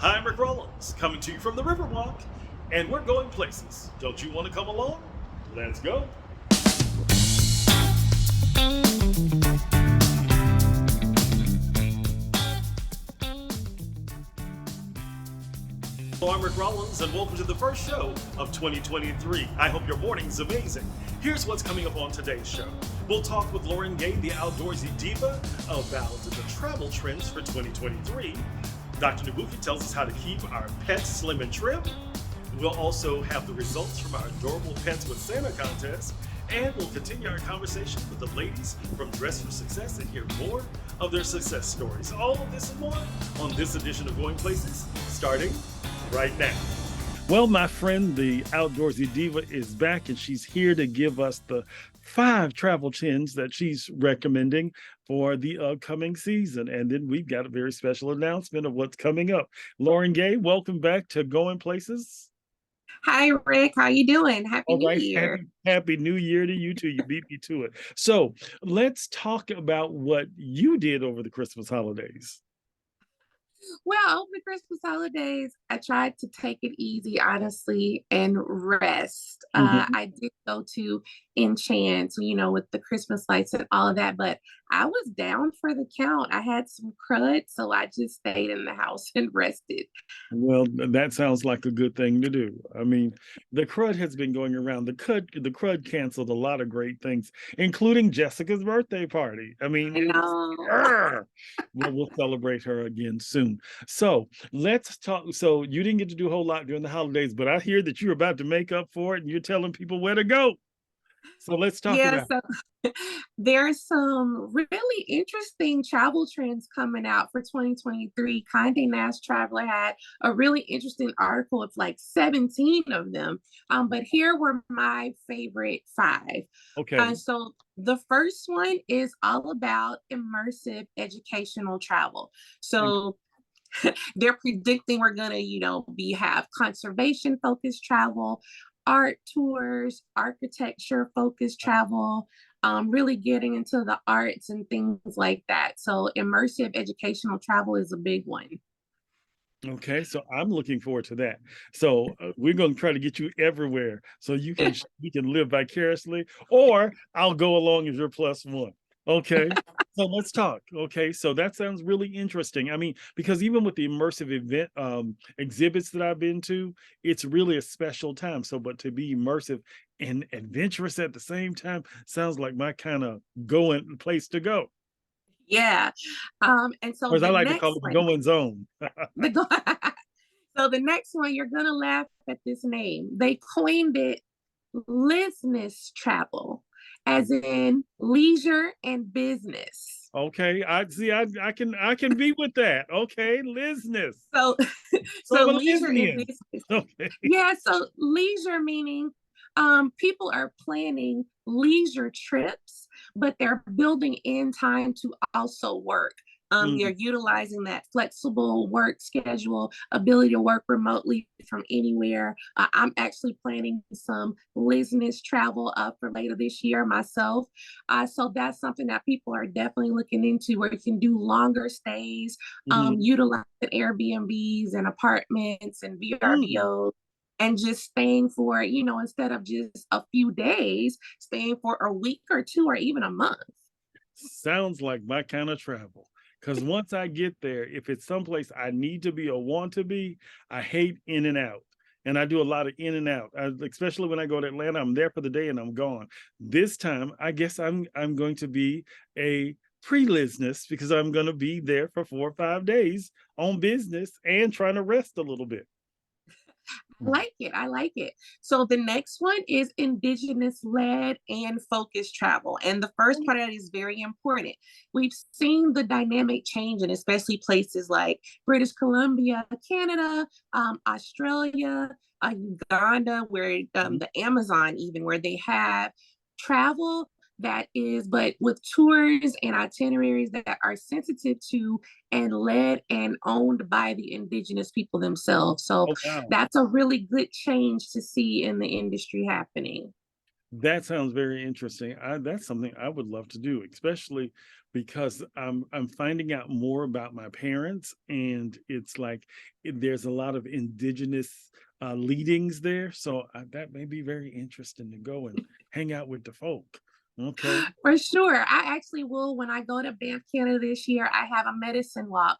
Hi, I'm Ricc Rollins, coming to you from the Riverwalk, and we're going places. Don't you want to come along? Let's go. Hello, I'm Ricc Rollins, and welcome to the first show of 2023. I hope your morning's amazing. Here's what's coming up on today's show. We'll talk with Lauren Gay, the outdoorsy diva, about the travel trends for 2023. Dr. Nabuki tells us how to keep our pets slim and trim. We'll also have the results from our Adorable Pets with Santa contest, and we'll continue our conversation with the ladies from Dress for Success and hear more of their success stories. All of this and more on this edition of Going Places, starting right now. Well, my friend, the outdoorsy diva is back, and she's here to give us the 5 travel trends that she's recommending for the upcoming season. And then we've got a very special announcement of what's coming up. Lauren Gay, welcome back to Going Places. Hi, Rick. How you doing? Happy All New right, Year. happy New Year to you too. You beat me to it. So let's talk about what you did over the Christmas holidays. Well, over the Christmas holidays, I tried to take it easy, honestly, and rest. Mhm. I did go to Enchant, with the Christmas lights and all of that, but I was down for the count. I had some crud, so I just stayed in the house and rested. Well, that sounds like a good thing to do. I mean, the crud has been going around. The crud canceled a lot of great things, including Jessica's birthday party. I mean, I it was, know. well, we'll celebrate her again soon. So let's talk. So you didn't get to do a whole lot during the holidays, but I hear that you're about to make up for it and you're telling people where to go. So let's talk Yeah, about so there's some really interesting travel trends coming out for 2023. Condé Nast Traveler had a really interesting article of like 17 of them. But here were my favorite 5. it. Okay. So the first one is all about immersive educational travel. So they're predicting we're gonna, be have conservation focused travel, art tours, architecture focused travel, really getting into the arts and things like that. So immersive educational travel is a big one. Okay, so I'm looking forward to that. So we're going to try to get you everywhere so you can live vicariously, or I'll go along as your plus one. Okay, so let's talk. Okay, so that sounds really interesting. I mean, because even with the immersive event exhibits that I've been to, it's really a special time. So, but to be immersive and adventurous at the same time sounds like my kind of going place to go. Yeah. And so Or as I the like to call next it, the one, going zone. the go- so the next one, you're gonna laugh at this name. They coined it business travel, as in leisure and business. Okay, I see. I can be with that. Okay, business. So, So so I'm a leisure and lesbian. business. Okay. Yeah, so leisure meaning people are planning leisure trips, but they're building in time to also work. They're Mm, utilizing that flexible work schedule, ability to work remotely from anywhere. I'm actually planning some business travel for later this year myself. So that's something that people are definitely looking into where you can do longer stays, mhm, utilizing Airbnbs and apartments and mm. VRBOs and just staying for, instead of just a few days, staying for a week or 2 or even a month. Sounds like my kind of travel. Because once I get there, if it's someplace I need to be or want to be, I hate in and out. And I do a lot of in and out, especially when I go to Atlanta. I'm there for the day and I'm gone. This time, I guess I'm going to be a pre-business because I'm going to be there for 4 or 5 days on business and trying to rest a little bit. I like it. I like it. So the next one is indigenous led and focused travel. And the first part of that is very important. We've seen the dynamic change, and especially places like British Columbia, Canada, Australia, Uganda, where Mhm. the Amazon, even where they have travel that is, but with tours and itineraries that are sensitive to and led and owned by the indigenous people themselves. So Oh, wow. that's a really good change to see in the industry happening. That sounds very interesting. That's something I would love to do, especially because I'm finding out more about my parents, and it's like there's a lot of indigenous leadings there. So that may be very interesting to go and hang out with the folk. Okay. For sure. I actually will, when I go to Banff, Canada this year, I have a medicine walk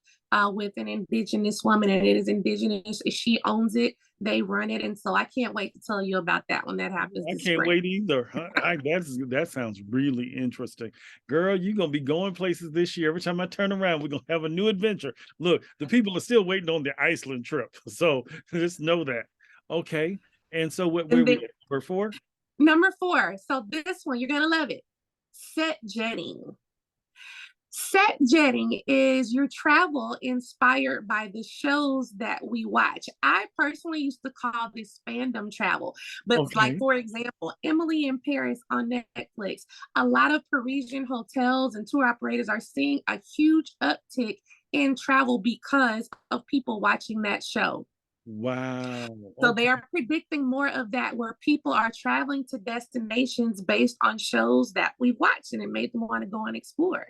with an indigenous woman, and it is indigenous. She owns it. They run it. And so I can't wait to tell you about that when that happens I this can't spring. wait either. That sounds really interesting. Girl, you're gonna be going places this year. Every time I turn around, we're gonna have a new adventure. Look, the people are still waiting on the Iceland trip. So just know that. Okay. And so where And we then at? Number 4? number 4. So this one, you're going to love it. Set jetting. Set jetting is your travel inspired by the shows that we watch. I personally used to call this fandom travel, but like, Okay. for example, Emily in Paris on Netflix, a lot of Parisian hotels and tour operators are seeing a huge uptick in travel because of people watching that show. Wow. So they Okay. are predicting more of that, where people are traveling to destinations based on shows that we watch, and it made them want to go and explore.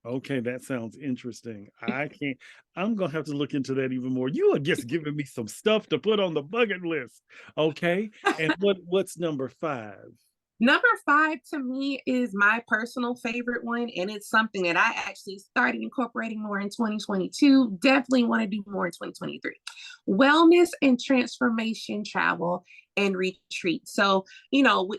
Okay, that sounds interesting. I'm gonna have to look into that even more. You are just giving me some stuff to put on the bucket list. Okay. And what's number 5? Number 5 to me is my personal favorite one, and it's something that I actually started incorporating more in 2022. Definitely want to do more in 2023. Wellness and transformation travel and retreat. So,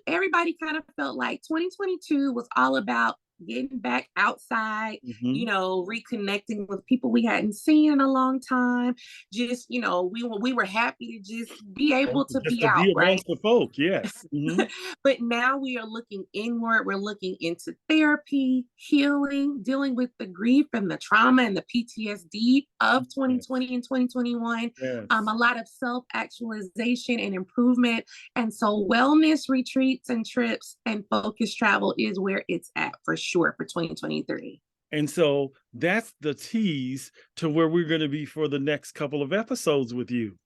everybody kind of felt like 2022 was all about getting back outside, Mm-hmm. reconnecting with people we hadn't seen in a long time. Just, we were happy to just be able to Just be to out, be right? amongst the folk, yes. Mhm. But now we are looking inward. We're looking into therapy, healing, dealing with the grief and the trauma and the PTSD of Yes, 2020 and 2021. A yes. lot of self actualization and improvement. And so, wellness retreats and trips and focus travel is where it's at for sure for 2023. And so that's the tease to where we're gonna be for the next couple of episodes with you.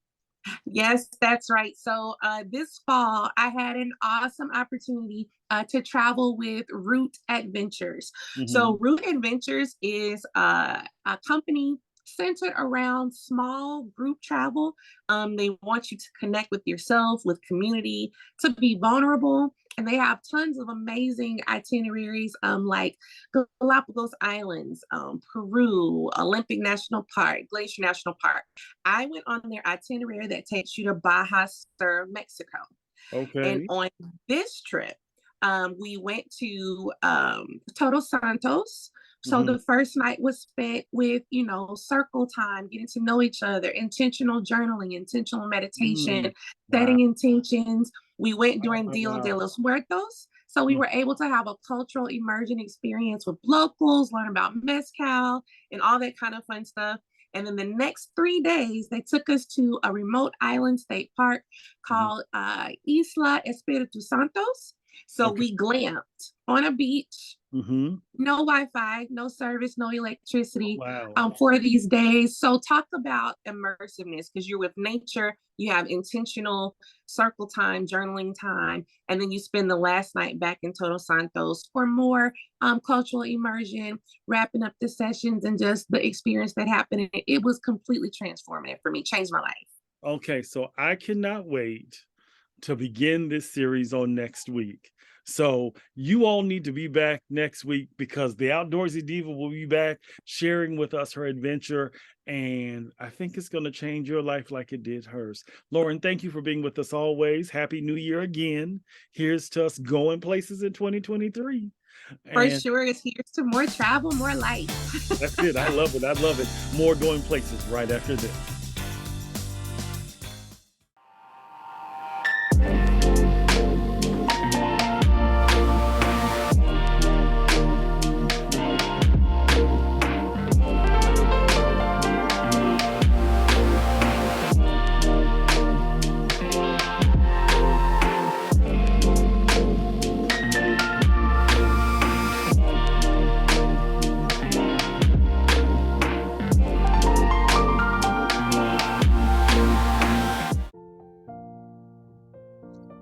Yes, that's right. So this fall, I had an awesome opportunity to travel with Root Adventures. So Mhm. Root Adventures is a company centered around small group travel. They want you to connect with yourself, with community, to be vulnerable. And they have tons of amazing itineraries, like Galapagos Islands, Peru, Olympic National Park, Glacier National Park. I went on their itinerary that takes you to Baja Sur, Mexico. And Okay. on this trip, we went to Todos Santos. So Mhm. the first night was spent with, circle time, getting to know each other, intentional journaling, intentional meditation, Mm. Wow, setting intentions. We went wow, during wow, Dia de wow. los Muertos. So we Mm. were able to have a cultural immersion experience with locals, learn about mezcal and all that kind of fun stuff. And then the next 3 days, they took us to a remote island state park Mhm. called Isla Espiritu Santos. So Okay. we glamped on a beach, Mhm. no Wi-Fi, no service, no electricity Wow. for these days. So talk about immersiveness, because you're with nature, you have intentional circle time, journaling time, and then you spend the last night back in Todos Santos for more cultural immersion, wrapping up the sessions and just the experience that happened. And it was completely transformative for me, changed my life. Okay, so I cannot wait to begin this series on next week. So you all need to be back next week because the Outdoorsy Diva will be back sharing with us her adventure. And I think it's going to change your life like it did hers. Lauren, thank you for being with us always. Happy New Year again. Here's to us going places in 2023. For And sure, it's here's to more travel, more life. that's it. I love it. I love it. More going places right after this.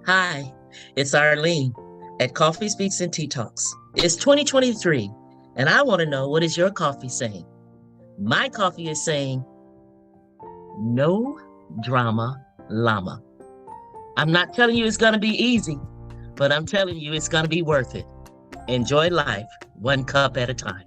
Hi, it's Arlene. at Coffee Speaks and Tea Talks. It's 2023, and I want to know, what is your coffee saying? My coffee is saying, no drama llama. I'm not telling you it's going to be easy, but I'm telling you it's going to be worth it. Enjoy life one cup at a time.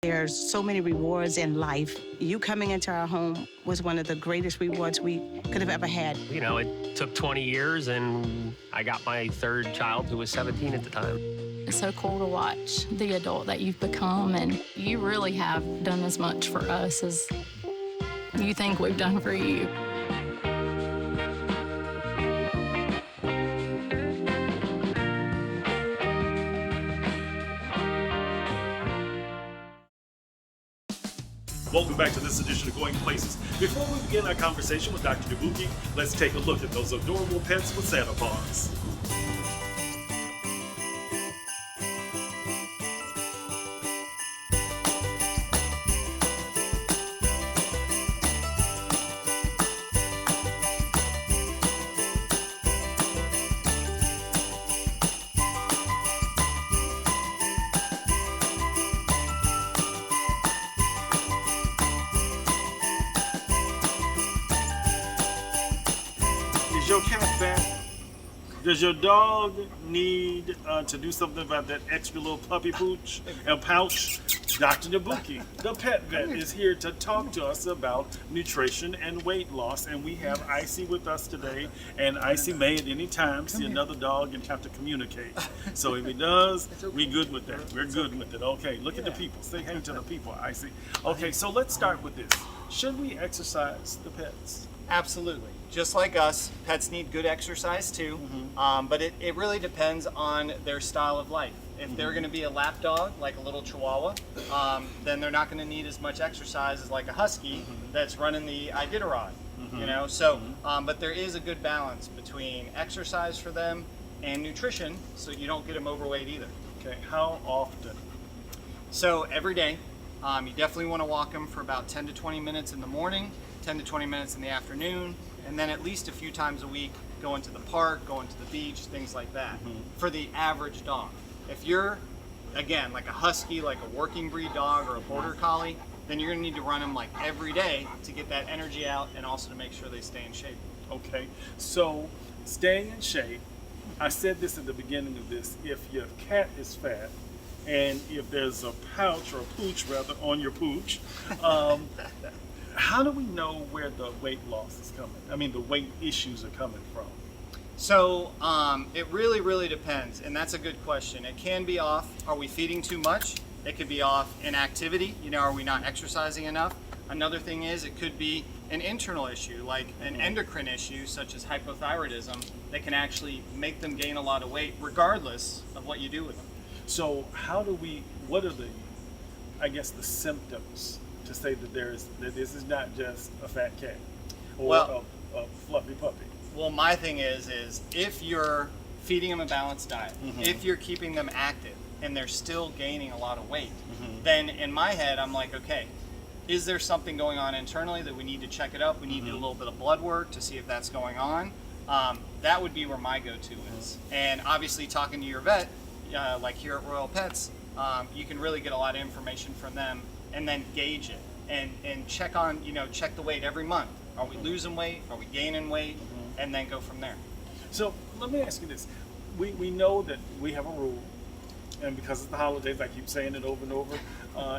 There's so many rewards in life. You coming into our home was one of the greatest rewards we could have ever had. You know, it took 20 years, and I got my third child, who was 17 at the time. It's so cool to watch the adult that you've become, and you really have done as much for us as you think we've done for you. Welcome back to this edition of Going Places. Before we begin our conversation with Dr. Nabuki, let's take a look at those adorable pets with Santa paws. Is your cat fat? Does your dog need to do something about that extra little puppy pooch and pouch? Dr. Nabuki, the pet vet, is here to talk to us about nutrition and weight loss, and we have Icy with us today. And Icy may at any time see another dog and have to communicate. So if he does, we good with that. We're good with it. Okay, look at the people. Say hey to the people, Icy. Okay, so let's start with this. Should we exercise the pets? Absolutely. Just like us, pets need good exercise too, but it really depends on their style of life. If they're going to be a lap dog, like a little Chihuahua, then they're not going to need as much exercise as like a Husky that's running the Iditarod, you know? So, but there is a good balance between exercise for them and nutrition, so you don't get them overweight either. Okay, how often? So every day, you definitely want to walk them for about 10 to 20 minutes in the morning, 10 to 20 minutes in the afternoon, and then at least a few times a week, going to the park, going to the beach, things like that, for the average dog. If you're, again, like a Husky, like a working breed dog or a Border Collie, then you're gonna need to run them like every day to get that energy out and also to make sure they stay in shape. Okay, so staying in shape, I said this at the beginning of this, if your cat is fat, and if there's a pouch or a pooch rather on your pooch, how do we know where the weight loss is coming? I mean, the weight issues are coming from. So it really depends, and that's a good question. It can be off, are we feeding too much? It could be off inactivity, you know, are we not exercising enough? Another thing is it could be an internal issue, like an endocrine issue such as hypothyroidism, that can actually make them gain a lot of weight regardless of what you do with them. So how do we, what are the, I guess, the symptoms to say that that this is not just a fat cat or a fluffy puppy? Well, my thing is if you're feeding them a balanced diet, if you're keeping them active and they're still gaining a lot of weight, then in my head, I'm like, okay, is there something going on internally that we need to check it up? We need to do a little bit of blood work to see if that's going on. That would be where my go-to is. And obviously talking to your vet, like here at Royal Pets, you can really get a lot of information from them and then gauge it and check on, check the weight every month. Are we losing weight? Are we gaining weight? And then go from there. So let me ask you this. We know that we have a rule, and because of the holidays, I keep saying it over and over,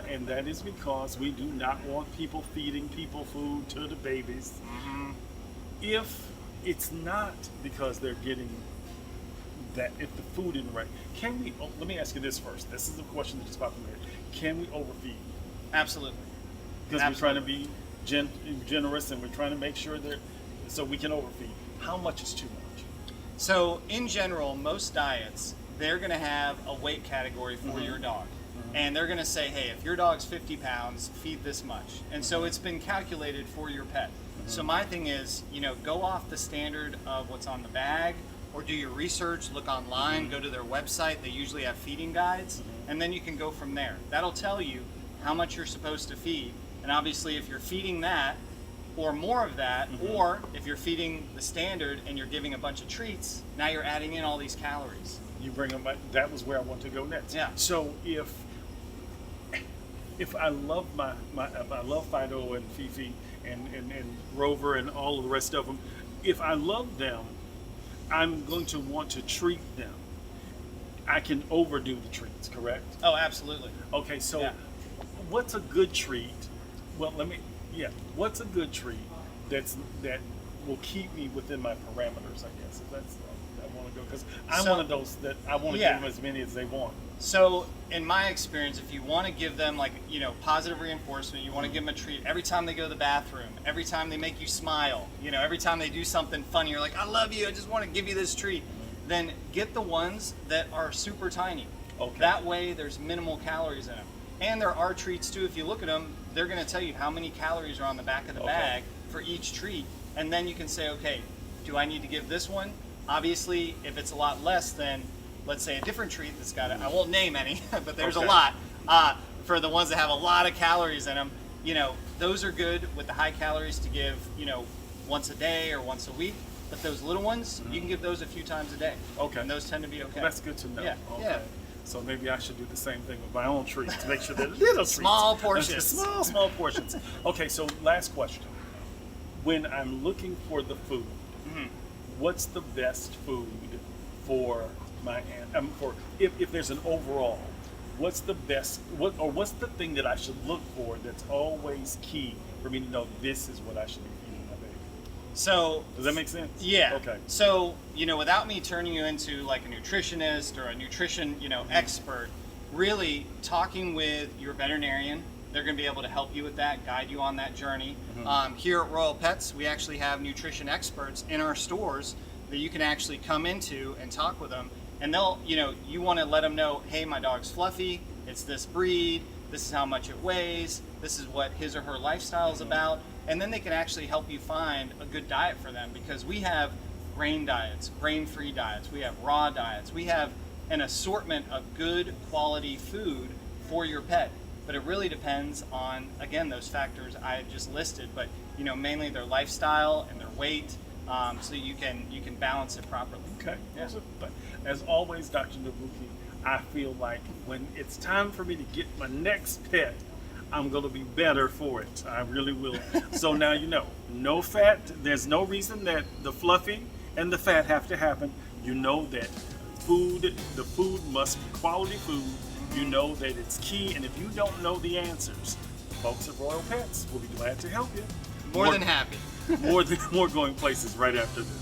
and that is because we do not want people feeding people food to the babies. If it's not because they're getting that, if the food isn't right, can we, let me ask you this first. This is a question that just popped in my head. Can we overfeed? Absolutely. Because we're trying to be generous and we're trying to make sure that, so we can overfeed. How much is too much? So in general, most diets, they're gonna have a weight category for your dog. And they're gonna say, hey, if your dog's 50 pounds, feed this much. And so it's been calculated for your pet. So my thing is, go off the standard of what's on the bag, or do your research, look online, go to their website. They usually have feeding guides, and then you can go from there. That'll tell you how much you're supposed to feed. And obviously, if you're feeding that or more of that, or if you're feeding the standard and you're giving a bunch of treats, now you're adding in all these calories. You bring them back. That was where I want to go next. Yeah. So if I love if I love Fido and Fifi and Rover and all of the rest of them, if I love them, I'm going to want to treat them. I can overdo the treats, correct? Oh, absolutely. Okay, so Yeah. what's a good treat? Well, what's a good treat that will keep me within my parameters, I guess, if that's I want to go, because I'm one of those that I want to give them as many as they want. So in my experience, if you want to give them positive reinforcement, you want to give them a treat every time they go to the bathroom, every time they make you smile, every time they do something funny, you're like, I love you, I just want to give you this treat. Then get the ones that are super tiny. Okay. That way there's minimal calories in them. And there are treats too. If you look at them, they're going to tell you how many calories are on the back of the bag for each treat. And then you can say, okay, do I need to give this one? Obviously, if it's a lot less than, let's say, a different treat that's got I won't name any, but there's a lot. For the ones that have a lot of calories in them, those are good with the high calories to give, once a day or once a week. But those little ones, you can give those a few times a day. Okay. And those tend to be okay. Well, that's good to know. Yeah. Okay. Yeah. So maybe I should do the same thing with my own treats to make sure they're little Small treats. portions. Small portions. Okay, so last question. When I'm looking for the food, what's the best food for my if there's an overall, what's the best what's the thing that I should look for that's always key for me to know this is what I should be feeding my baby? So Does that make sense? yeah. Okay. So, without me turning you into like a nutritionist or a nutrition, expert, really talking with your veterinarian, they're going to be able to help you with that, guide you on that journey. Here at Royal Pets, we actually have nutrition experts in our stores that you can actually come into and talk with them. And they'll, you want to let them know, hey, my dog's fluffy, it's this breed, this is how much it weighs, this is what his or her lifestyle is about. And then they can actually help you find a good diet for them, because we have grain diets, grain-free diets, we have raw diets, we have an assortment of good quality food for your pet. But it really depends on, again, those factors I just listed, but mainly their lifestyle and their weight, so you can balance it properly. Okay. Yeah. As always, Dr. Nabuki, I feel like when it's time for me to get my next pet, I'm going to be better for it. I really will. So now no fat. There's no reason that the fluffy and the fat have to happen. You know that the food must be quality food. You know that it's key. And if you don't know the answers, folks at Royal Pets will be glad to help you. More than happy. more Going Places right after this.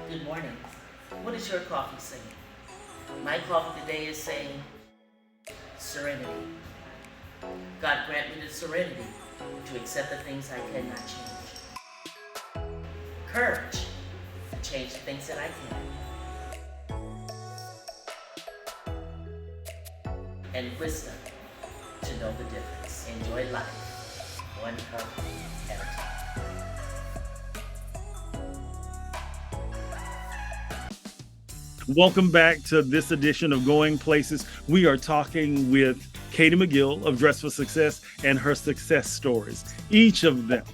Good morning. What is your coffee saying? My coffee today is saying serenity. God grant me the serenity to accept the things I cannot change. Courage to change the things that I can. And wisdom to know the difference. Enjoy life one cup at a time. Welcome back to this edition of Going Places. We are talking with Katie McGill of Dress for Success and her success stories. Each of them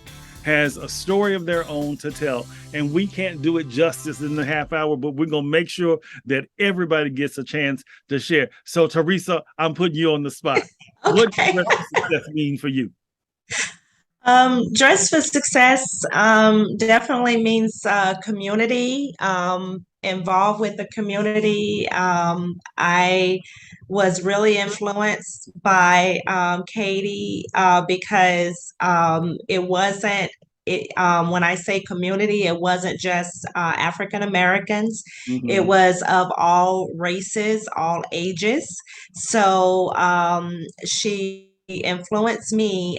has a story of their own to tell, and we can't do it justice in the half hour, but we're going to make sure that everybody gets a chance to share. So, Teresa, I'm putting you on the spot. Okay. What does Dress for Success mean for you? Dress for Success definitely means community, involved with the community. I was really influenced by Katie because it wasn't when I say community, it wasn't just African Americans. It Mhm. was of all races, all ages. So she influenced me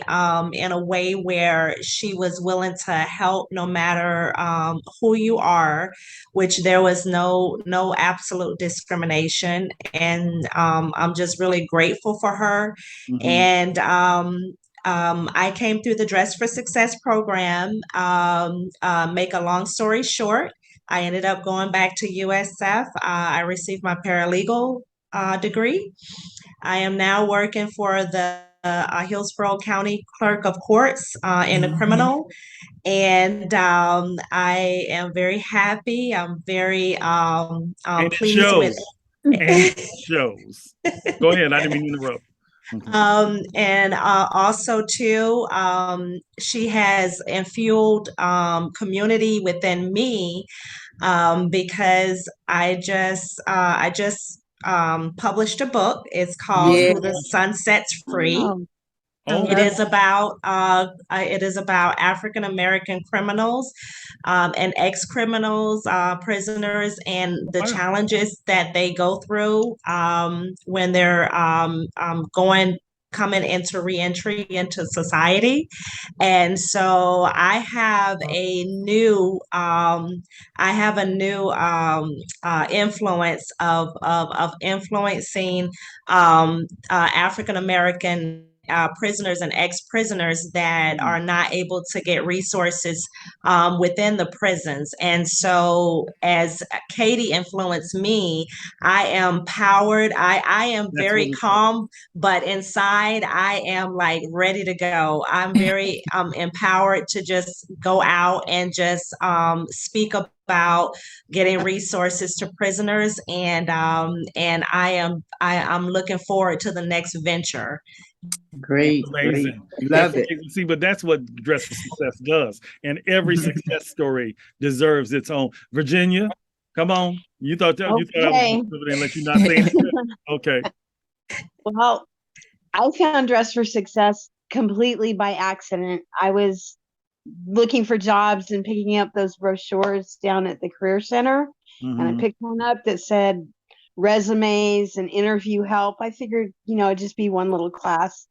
in a way where she was willing to help no matter who you are, which there was no absolute discrimination, and I'm just really grateful for her. Mhm. And I came through the Dress for Success program. Make a long story short, I ended up going back to USF. I received my paralegal degree. I am now working for the Hillsborough County Clerk of Courts in the criminal, and I am very happy. I'm very And it pleased with. shows. And it shows. Go ahead. I didn't mean to interrupt. Mhm. And also too, she has infueled community within me, because I just published a book. It's called Mhm. Who the Sun Sets Free. Oh, I Oh, It love is about African American criminals and ex-criminals, prisoners, and the wow. challenges that they go through when they're going coming into reentry into society. And so I have a new influence of influencing African American prisoners and ex-prisoners that Mhm. are not able to get resources within the prisons. And so as Katie influenced me, I am powered. I am That's what very it's like. calm, but inside I am like ready to go. I'm very empowered to just go out and just speak about getting resources to prisoners, and I'm looking forward to the next venture. It's Great, great. amazing. That's Love it. amazing. See, but that's what Dress for Success does. And every success story deserves its own. Virginia, come on. You thought I was Okay. going to let you not say anything. Okay. Well, I found Dress for Success completely by accident. I was looking for jobs and picking up those brochures down at the Career Center, and I Mhm. picked one up that said resumes and interview help. I figured, it'd just be one little class.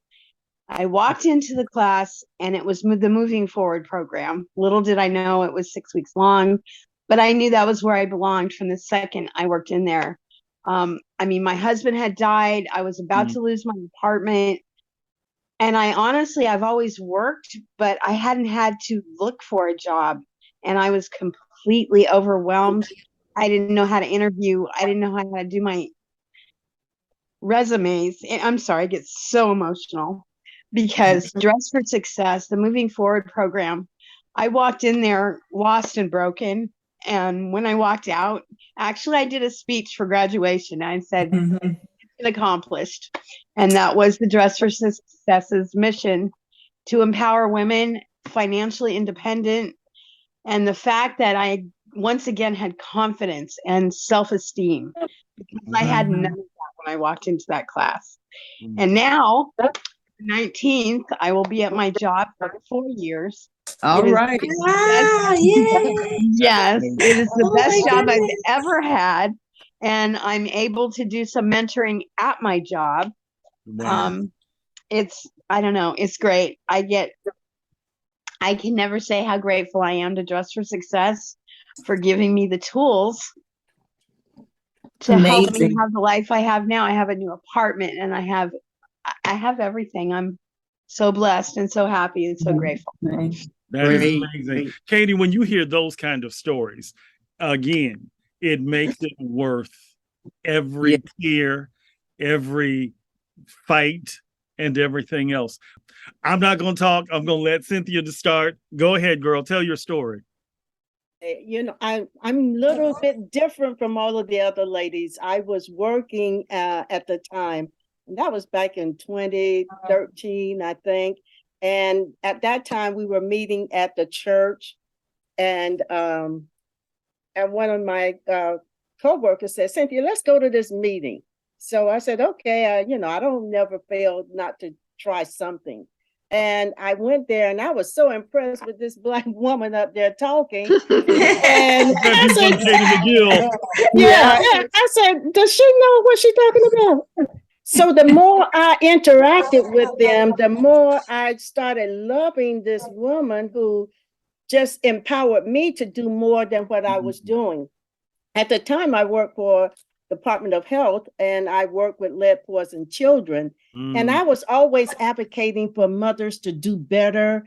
I walked into the class and it was the Moving Forward program. Little did I know it was 6 weeks long, but I knew that was where I belonged from the second I worked in there. My husband had died. I was about Mhm. to lose my apartment. And I've always worked, but I hadn't had to look for a job. And I was completely overwhelmed. I didn't know how to interview. I didn't know how to do my resumes. And I'm sorry, I get so emotional because Dress for Success, the Moving Forward program, I walked in there lost and broken. And when I walked out, actually, I did a speech for graduation. I said, accomplished. And that was the Dress for Success's mission to empower women, financially independent. And the fact that I once again had confidence and self-esteem, because I had none of that when I walked into that class. And now, 19th, I will be at my job for 4 years. All It is right. the Wow, best, yay. yes, it is the Oh best my job I've goodness. ever had. And I'm able to do some mentoring at my job. Wow. I don't know, it's great. I can never say how grateful I am to Dress for Success for giving me the tools to help me Amazing. have the life I have now. I have a new apartment and I have everything. I'm so blessed and so happy and so grateful. That is Great, amazing. great. Katie, when you hear those kind of stories, again, it makes it worth every Yeah. tear, every fight, and everything else. I'm not going to talk. I'm going to let Cynthia to start. Go ahead, girl. Tell your story. I'm a little bit different from all of the other ladies. I was working at the time, and that was back in 2013, I think. And at that time, we were meeting at the church, and one of my coworkers said, "Cynthia, let's go to this meeting." So I said, "Okay." I don't never fail not to try something. And I went there and I was so impressed with this Black woman up there talking. And I said, yeah, I said, does she know what she's talking about? So the more I interacted with them, the more I started loving this woman who just empowered me to do more than what I was doing. At the time, I worked for Department of Health, and I worked with lead poisoned children. And I was always advocating for mothers to do better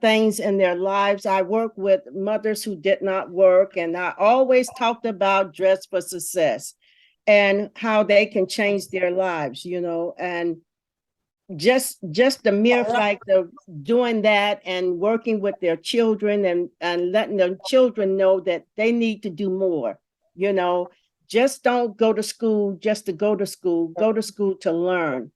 things in their lives. I worked with mothers who did not work, and I always talked about Dress for Success and how they can change their lives, you know, and just the mere fact of doing that and working with their children and letting the children know that they need to do more, you know, just don't go to school just to go to school to learn.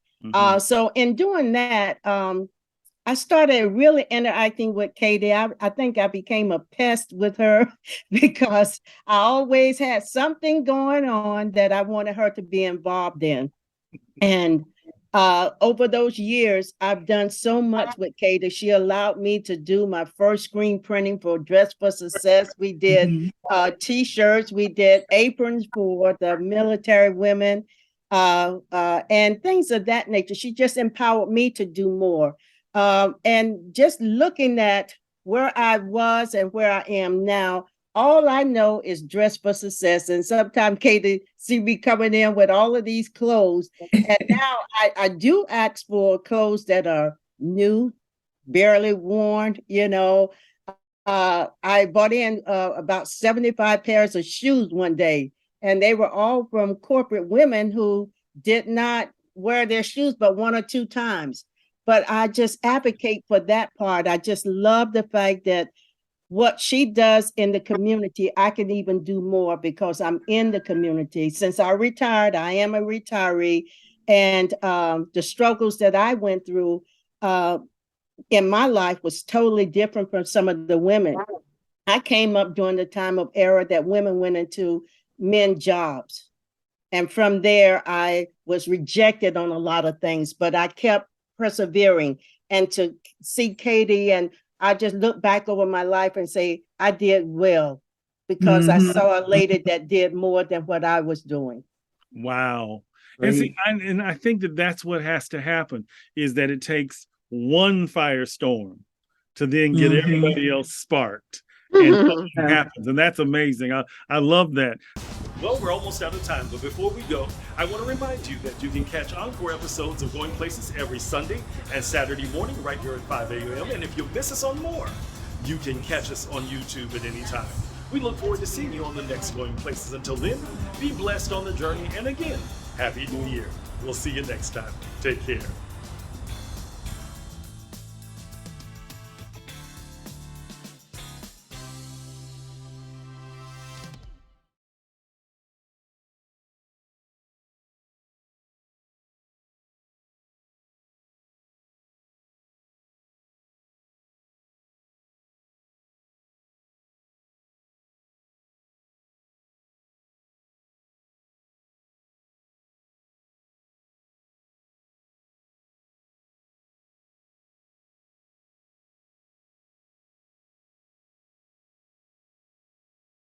So in doing that, I started really interacting with Katie. I think I became a pest with her because I always had something going on that I wanted her to be involved in. And over those years, I've done so much with Katie. She allowed me to do my first screen printing for Dress for Success. We did T-shirts, we did aprons for the military women, and things of that nature. She just empowered me to do more. And just looking at where I was and where I am now, all I know is Dress for Success. And sometimes Katie see me coming in with all of these clothes. And now I do ask for clothes that are new, barely worn, you know. I bought in about 75 pairs of shoes one day, and they were all from corporate women who did not wear their shoes but 1 or 2 times. But I just advocate for that part. I just love the fact that what she does in the community, I can even do more because I'm in the community. Since I retired, I am a retiree, and the struggles that I went through in my life was totally different from some of the women. I came up during the time of era that women went into men jobs. And from there, I was rejected on a lot of things, but I kept persevering. And to see Katie, and I just look back over my life and say, I did well because I saw a lady that did more than what I was doing. Wow. And see, I think that that's what has to happen, is that it takes one firestorm to then get everybody else sparked. And something happens. And that's amazing. I love that. Well, we're almost out of time, but before we go, I want to remind you that you can catch encore episodes of Going Places every Sunday and Saturday morning right here at 5 a.m. And if you miss us on more, you can catch us on YouTube at any time. We look forward to seeing you on the next Going Places. Until then, be blessed on the journey. And again, Happy New Year. We'll see you next time. Take care.